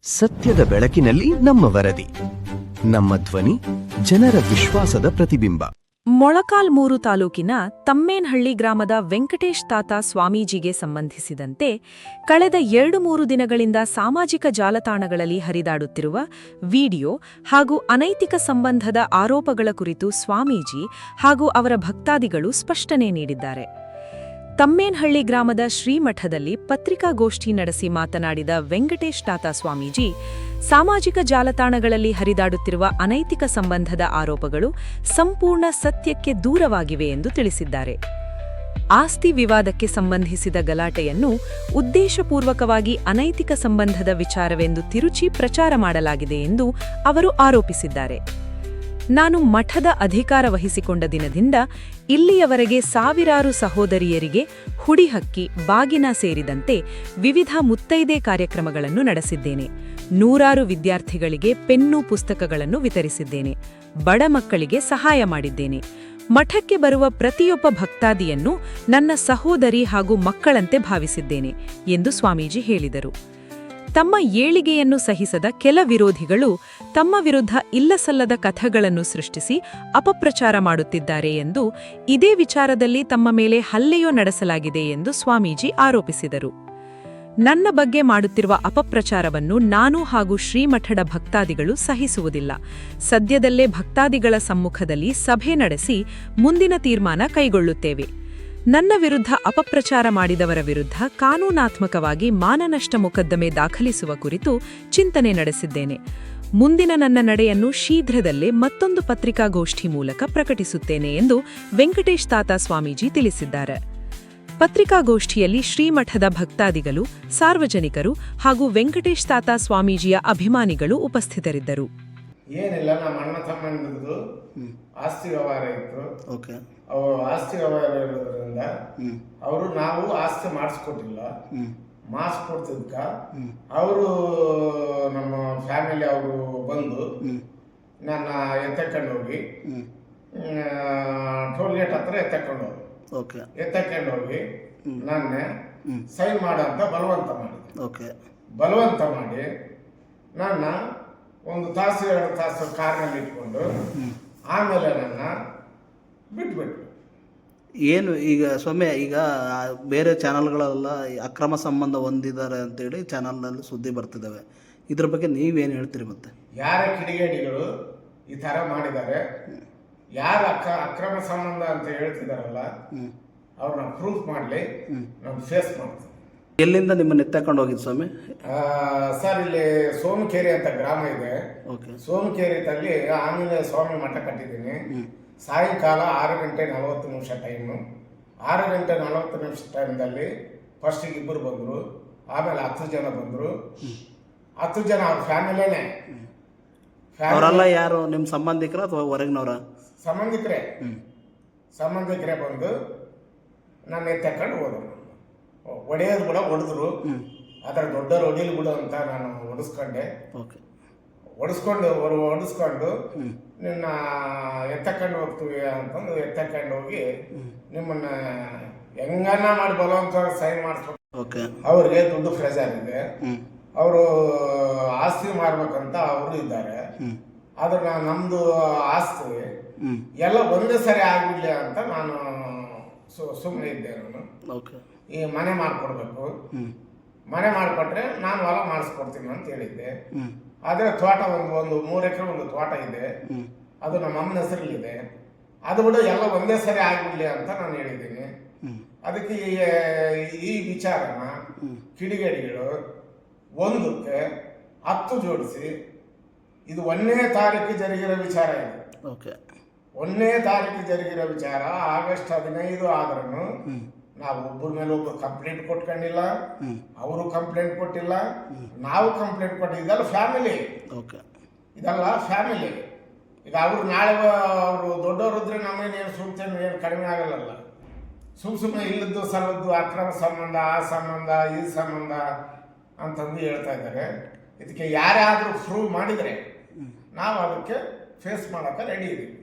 ಸತ್ಯದ ಬೆಳಕಿನಲ್ಲಿ ನಮ್ಮ ವರದಿ, ನಮ್ಮ ಧ್ವನಿ, ಜನರ ವಿಶ್ವಾಸದ ಪ್ರತಿಬಿಂಬ. ಮೊಳಕಾಲ್ಮೂರು ತಾಲೂಕಿನ ತಮ್ಮೇನಹಳ್ಳಿ ಗ್ರಾಮದ ವೆಂಕಟೇಶ್ ತಾತ ಸ್ವಾಮೀಜಿಗೆ ಸಂಬಂಧಿಸಿದಂತೆ ಕಳೆದ 2-3 ದಿನಗಳಿಂದ ಸಾಮಾಜಿಕ ಜಾಲತಾಣಗಳಲ್ಲಿ ಹರಿದಾಡುತ್ತಿರುವ ವಿಡಿಯೋ ಹಾಗೂ ಅನೈತಿಕ ಸಂಬಂಧದ ಆರೋಪಗಳ ಕುರಿತು ಸ್ವಾಮೀಜಿ ಹಾಗೂ ಅವರ ಭಕ್ತಾದಿಗಳು ಸ್ಪಷ್ಟನೆ ನೀಡಿದ್ದಾರೆ. ತಮ್ಮೇನಹಳ್ಳಿ ಗ್ರಾಮದ ಶ್ರೀಮಠದಲ್ಲಿ ಪತ್ರಿಕಾಗೋಷ್ಠಿ ನಡೆಸಿ ಮಾತನಾಡಿದ ವೆಂಕಟೇಶ್ ತಾತ ಸ್ವಾಮೀಜಿ, ಸಾಮಾಜಿಕ ಜಾಲತಾಣಗಳಲ್ಲಿ ಹರಿದಾಡುತ್ತಿರುವ ಅನೈತಿಕ ಸಂಬಂಧದ ಆರೋಪಗಳು ಸಂಪೂರ್ಣ ಸತ್ಯಕ್ಕೆ ದೂರವಾಗಿವೆ ಎಂದು ತಿಳಿಸಿದ್ದಾರೆ. ಆಸ್ತಿ ವಿವಾದಕ್ಕೆ ಸಂಬಂಧಿಸಿದ ಗಲಾಟೆಯನ್ನು ಉದ್ದೇಶಪೂರ್ವಕವಾಗಿ ಅನೈತಿಕ ಸಂಬಂಧದ ವಿಚಾರವೆಂದು ತಿರುಚಿ ಪ್ರಚಾರ ಮಾಡಲಾಗಿದೆ ಎಂದು ಅವರು ಆರೋಪಿಸಿದ್ದಾರೆ. ನಾನು ಮಠದ ಅಧಿಕಾರ ವಹಿಸಿಕೊಂಡ ದಿನದಿಂದ ಇಲ್ಲಿಯವರೆಗೆ ಸಾವಿರಾರು ಸಹೋದರಿಯರಿಗೆ ಹುಡಿಹಕ್ಕಿ, ಬಾಗಿನ ಸೇರಿದಂತೆ ವಿವಿಧ ಮುತ್ತೈದೆ ಕಾರ್ಯಕ್ರಮಗಳನ್ನು ನಡೆಸಿದ್ದೇನೆ. ನೂರಾರು ವಿದ್ಯಾರ್ಥಿಗಳಿಗೆ ಪೆನ್ನು, ಪುಸ್ತಕಗಳನ್ನು ವಿತರಿಸಿದ್ದೇನೆ. ಬಡ ಮಕ್ಕಳಿಗೆ ಸಹಾಯ ಮಾಡಿದ್ದೇನೆ. ಮಠಕ್ಕೆ ಬರುವ ಪ್ರತಿಯೊಬ್ಬ ಭಕ್ತಾದಿಯನ್ನು ನನ್ನ ಸಹೋದರಿ ಹಾಗೂ ಮಕ್ಕಳಂತೆ ಭಾವಿಸಿದ್ದೇನೆ ಎಂದು ಸ್ವಾಮೀಜಿ ಹೇಳಿದರು. ತಮ್ಮ ಏಳಿಗೆಯನ್ನು ಸಹಿಸದ ಕೆಲ ವಿರೋಧಿಗಳು ತಮ್ಮ ವಿರುದ್ಧ ಇಲ್ಲಸಲ್ಲದ ಕಥೆಗಳನ್ನು ಸೃಷ್ಟಿಸಿ ಅಪಪ್ರಚಾರ ಮಾಡುತ್ತಿದ್ದಾರೆ ಎಂದು, ಇದೇ ವಿಚಾರದಲ್ಲಿ ತಮ್ಮ ಮೇಲೆ ಹಲ್ಲೆಯೋ ನಡೆಸಲಾಗಿದೆ ಎಂದು ಸ್ವಾಮೀಜಿ ಆರೋಪಿಸಿದರು. ನನ್ನ ಬಗ್ಗೆ ಮಾಡುತ್ತಿರುವ ಅಪಪ್ರಚಾರವನ್ನು ನಾನು ಹಾಗೂ ಶ್ರೀಮಠದ ಭಕ್ತಾದಿಗಳು ಸಹಿಸುವುದಿಲ್ಲ. ಸದ್ಯದಲ್ಲೇ ಭಕ್ತಾದಿಗಳ ಸಮ್ಮುಖದಲ್ಲಿ ಸಭೆ ನಡೆಸಿ ಮುಂದಿನ ತೀರ್ಮಾನ ಕೈಗೊಳ್ಳುತ್ತೇವೆ. ನನ್ನ ವಿರುದ್ಧ ಅಪಪ್ರಚಾರ ಮಾಡಿದವರ ವಿರುದ್ಧ ಕಾನೂನಾತ್ಮಕವಾಗಿ ಮಾನನಷ್ಟ ಮೊಕದ್ದಮೆ ದಾಖಲಿಸುವ ಕುರಿತು ಚಿಂತನೆ ನಡೆಸಿದ್ದೇನೆ. ಮುಂದಿನ ನನ್ನ ನಡೆಯನ್ನು ಶೀಘ್ರದಲ್ಲೇ ಮತ್ತೊಂದು ಪತ್ರಿಕಾಗೋಷ್ಠಿ ಮೂಲಕ ಪ್ರಕಟಿಸುತ್ತೇನೆ ಎಂದು ವೆಂಕಟೇಶ್ ತಾತ ಸ್ವಾಮೀಜಿ ತಿಳಿಸಿದ್ದಾರೆ. ಪತ್ರಿಕಾಗೋಷ್ಠಿಯಲ್ಲಿ ಶ್ರೀಮಠದ ಭಕ್ತಾದಿಗಳು, ಸಾರ್ವಜನಿಕರು ಹಾಗೂ ವೆಂಕಟೇಶ್ ತಾತ ಸ್ವಾಮೀಜಿಯ ಅಭಿಮಾನಿಗಳು ಉಪಸ್ಥಿತರಿದ್ದರು. ಏನಿಲ್ಲ, ನಮ್ಮ ಅಣ್ಣ ತಮ್ಮಂದಿರದು ಆಸ್ತಿ ವ್ಯವಹಾರ ಇತ್ತು. ಓಕೆ. ಆಸ್ತಿ ವ್ಯವಹಾರ ಇರೋದ್ರಿಂದ ನಾವು ಆಸ್ತಿ ಮಾಡಿಸ್ಕೊಟ್ಟಿಲ್ಲ. ಮಾಡಿಸ್ಕೊಡ್ತಿದ್ಕ ಅವರು ನಮ್ಮ ಫ್ಯಾಮಿಲಿ ಅವರು ಬಂದು ನನ್ನ ಎತ್ತಕೊಂಡು ಹೋಗಿ ಟೋಲ್ ಗೇಟ್ ಹತ್ರ ಎತ್ತಕೊಂಡು ಹೋಗಿ ನನ್ನ ಸೈನ್ ಮಾಡಂತ ಬಲವಂತ ಮಾಡಿದೆ. ಬಲವಂತ ಮಾಡಿ ನನ್ನ 1 ತಾಸು 2 ತಾಸು ಕಾರ್ನಲ್ಲಿ ಇಟ್ಕೊಂಡು ಆಮೇಲೆ ನನ್ನ ಬಿಟ್ಬಿಟ್ಟು. ಏನು ಈಗ ಸ್ವಾಮಿ, ಈಗ ಬೇರೆ ಚಾನಲ್ಗಳೆಲ್ಲ ಅಕ್ರಮ ಸಂಬಂಧ ಹೊಂದಿದ್ದಾರೆ ಅಂತೇಳಿ ಚಾನಲ್ನಲ್ಲಿ ಸುದ್ದಿ ಬರ್ತಿದ್ದಾವೆ. ಇದ್ರ ಬಗ್ಗೆ ನೀವೇನು ಹೇಳ್ತೀರಿ? ಮತ್ತೆ ಯಾರ ಕಿಡಿಗೇಡಿಗಳು ಈ ಥರ ಮಾಡಿದ್ದಾರೆ, ಯಾರು ಅಕ್ರಮ ಸಂಬಂಧ ಅಂತ ಹೇಳ್ತಿದಾರಲ್ಲ ಅವ್ರನ್ನ ಪ್ರೂಫ್ ಮಾಡಲಿ, ನಾವು ಫೇಸ್ ಮಾಡ್ತೀವಿ. ಎಲ್ಲಿಂದ ನಿಮ್ಮನ್ನ ಎತ್ತಕೊಂಡು ಹೋಗಿದ್ದು ಸ್ವಾಮಿ? ಸರ್, ಇಲ್ಲಿ ಸೋಮಕೇರಿ ಅಂತ ಗ್ರಾಮ ಇದೆ. ಸೋಮಕೇರಿ ತಲ್ಲಿ ಆಂಜನೇಯ ಸ್ವಾಮಿ ಮಠ ಕಟ್ಟಿದ್ದೀನಿ. ಸಾಯಂಕಾಲ 6:40 ಟೈಮು. 6:40 ಟೈಮ್ದಲ್ಲಿ ಫಸ್ಟಿಗೆ 2 ಬಂದರು, ಆಮೇಲೆ 10 ಜನ ಬಂದರು. 10 ಜನ ಅವ್ರ ಫ್ಯಾಮಿಲಿನೇ. ಅವರೆಲ್ಲ ಯಾರು, ನಿಮ್ಮ ಸಂಬಂಧಿಕರ ಅಥವಾ ಹೊರಗಿನವರ? ಸಂಬಂಧಿಕರೇ ಬಂದು ನನ್ನ ಎತ್ತಕೊಂಡು ಹೋದರು. ಹೊಡೆಯೋದು ಕೂಡ ಹೊಡೆದ್ರು. ಅದರ ದೊಡ್ಡವರು ಹೊಡಿಲಿ ಬಿಡು ಅಂತ ನಾನು ಹೊಡಿಸ್ಕೊಂಡೆ. ಹೊಡಿಸ್ಕೊಂಡು ನಿನ್ನ ಎತ್ತಕೊಂಡು ಹೋಗ್ತೀವಿ ಅಂತಂದು ಎತ್ತಕೊಂಡು ಹೋಗಿ ನಿಮ್ಮನ್ನ ಹೆಂಗನ್ನ ಮಾಡಿ ಬಲವಂತ ಸೈನ್ ಮಾಡಿಸ್ಬೇಕು. ಅವ್ರಿಗೆ ದುಡ್ಡು ಪ್ರೆಜರ್ ಇದೆ. ಅವರು ಆಸ್ತಿ ಮಾರ್ಬೇಕಂತ ಅವರು ಇದ್ದಾರೆ. ಆದ್ರೆ ನಮ್ದು ಆಸ್ತಿ ಎಲ್ಲ ಒಂದೇ ಸರಿ ಆಗ್ಬಿಡ್ಲಿ ಅಂತ ನಾನು ಸುಮ್ಮನೆ ಇದ್ದೆ. ನಾನು ಈ ಮನೆ ಮಾಡ್ಕೊಡ್ಬೇಕು, ಮನೆ ಮಾಡಿಕೊಟ್ರೆ ನಾನು ಹೊಲ ಮಾಡಿಸ್ಕೊಡ್ತೀನಿ ಅಂತ ಹೇಳಿದ್ದೆ. ಆದರೆ ತೋಟ ಒಂದು 3 ಎಕರೆ ಒಂದು ತೋಟ ಇದೆ, ಅದು ನಮ್ಮ ಅಮ್ಮನ ಹೆಸರಲ್ಲಿದೆ. ಅದು ಬಿಡು ಎಲ್ಲ ಒಂದೇ ಸರಿ ಆಗ್ಬಿಡ್ಲಿ ಅಂತ ನಾನು ಹೇಳಿದ್ದೀನಿ. ಅದಕ್ಕೆ ಈ ವಿಚಾರನ ಕಿಡಿಗೇಡಿಗಳು 1ಕ್ಕೆ 10 ಜೋಡಿಸಿ, ಇದು 1ನೇ ತಾರೀಕು ಜರುಗಿರೋ ವಿಚಾರ. ಇದು 1ನೇ ತಾರೀಕು ಜರುಗಿರೋ ವಿಚಾರ. ಆಗಸ್ಟ್ 15 ಆದ್ರೂ ನಾವು ಒಬ್ಬರ ಮೇಲೆ ಒಬ್ಬರು ಕಂಪ್ಲೇಂಟ್ ಕೊಟ್ಕೊಂಡಿಲ್ಲ, ಅವರು ಕಂಪ್ಲೇಂಟ್ ಕೊಟ್ಟಿಲ್ಲ, ನಾವು ಕಂಪ್ಲೇಂಟ್ ಕೊಟ್ಟಿದ್ದಲ್ಲ. ಫ್ಯಾಮಿಲಿ ಇದಲ್ಲ, ಫ್ಯಾಮಿಲಿ. ಈಗ ಅವರು ನಾಳೆ ಅವರು ದೊಡ್ಡವರು ಇದ್ರೆ ನಮ್ಮನೇನು ಸುಮ್ತೇನು ಏನು ಕಡಿಮೆ ಆಗಲ್ಲ. ಸುಮ್ಮನೆ ಇಲ್ಲದ್ದು ಸಲ್ಲದ್ದು ಅಕ್ರಮ ಸಂಬಂಧ, ಆ ಸಂಬಂಧ, ಈ ಸಂಬಂಧ ಅಂತಂದು ಹೇಳ್ತಾ ಇದ್ದಾರೆ. ಇದಕ್ಕೆ ಯಾರಾದರೂ ಪ್ರೂವ್ ಮಾಡಿದರೆ ನಾವು ಅದಕ್ಕೆ ಫೇಸ್ ಮಾಡೋಕ್ಕೆ ರೆಡಿ ಇದ್ದೀವಿ.